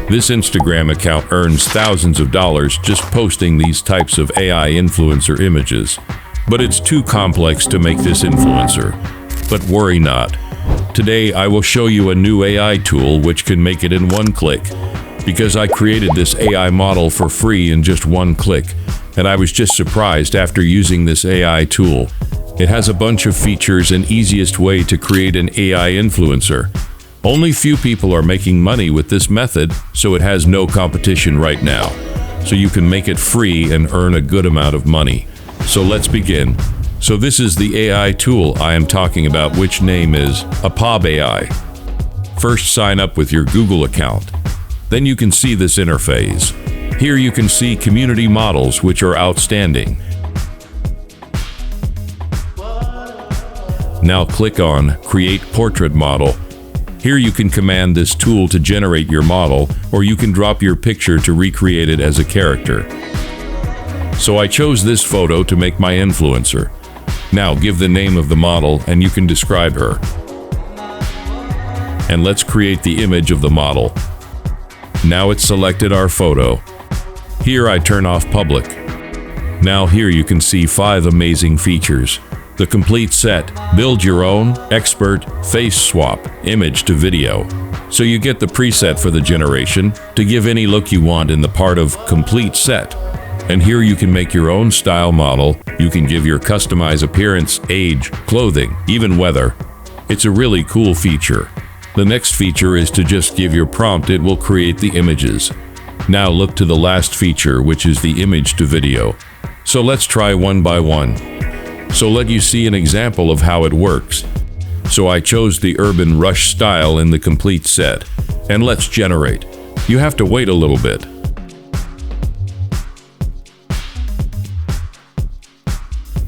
This Instagram account earns thousands of dollars just posting these types of AI influencer images. But it's too complex to make this influencer. But worry not. Today I will show you a new AI tool which can make it in one click. Because I created this AI model for free in just one click, and I was just surprised after using this AI tool. It has a bunch of features and easiest way to create an AI influencer. Only few people are making money with this method, so it has no competition right now. So you can make it free and earn a good amount of money. So let's begin. So this is the AI tool I am talking about, which name is Apab AI. First, sign up with your Google account. Then you can see this interface. Here you can see community models which are outstanding. Now click on Create Portrait Model. Here you can command this tool to generate your model, or you can drop your picture to recreate it as a character. So I chose this photo to make my influencer. Now give the name of the model and you can describe her. And let's create the image of the model. Now it's selected our photo. Here I turn off public. Now here you can see 5 amazing features. The complete set, build your own, expert, face swap, image to video. So you get the preset for the generation to give any look you want in the part of complete set. And here you can make your own style model. You can give your customized appearance, age, clothing, even weather. It's a really cool feature. The next feature is to just give your prompt, it will create the images. Now look to the last feature, which is the image to video. So let's try one by one. So let you see an example of how it works. So I chose the Urban Rush style in the complete set. And let's generate. You have to wait a little bit.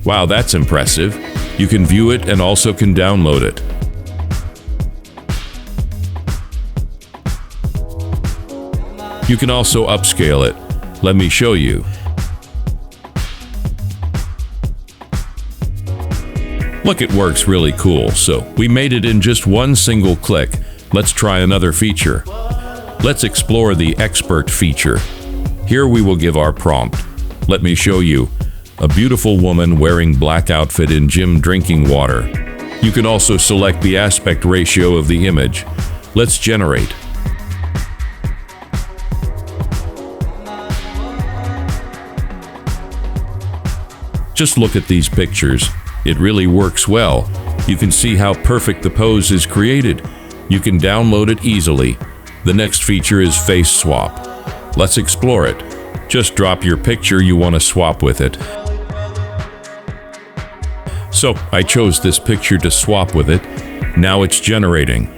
Wow, that's impressive. You can view it and also can download it. You can also upscale it. Let me show you. Look, it works really cool. So we made it in just one single click. Let's try another feature. Let's explore the expert feature. Here we will give our prompt. Let me show you. A beautiful woman wearing black outfit in gym drinking water. You can also select the aspect ratio of the image. Let's generate. Just look at these pictures. It really works well. You can see how perfect the pose is created. You can download it easily. The next feature is face swap. Let's explore it. Just drop your picture you want to swap with it. So I chose this picture to swap with it. Now it's generating.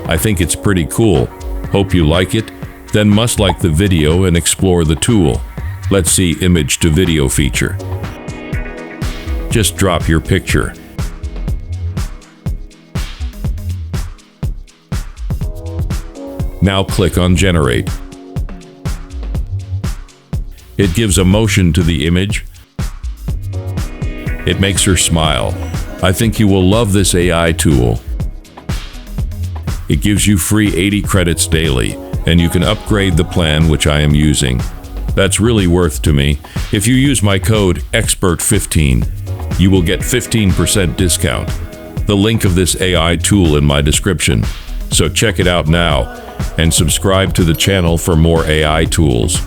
I think it's pretty cool. Hope you like it. Then must like the video and explore the tool. Let's see image to video feature. Just drop your picture. Now click on generate. It gives a motion to the image. It makes her smile. I think you will love this AI tool. It gives you free 80 credits daily, and you can upgrade the plan which I am using. That's really worth to me. If you use my code EXPERT15, you will get 15% discount. The link of this AI tool in my description. So check it out now, and subscribe to the channel for more AI tools.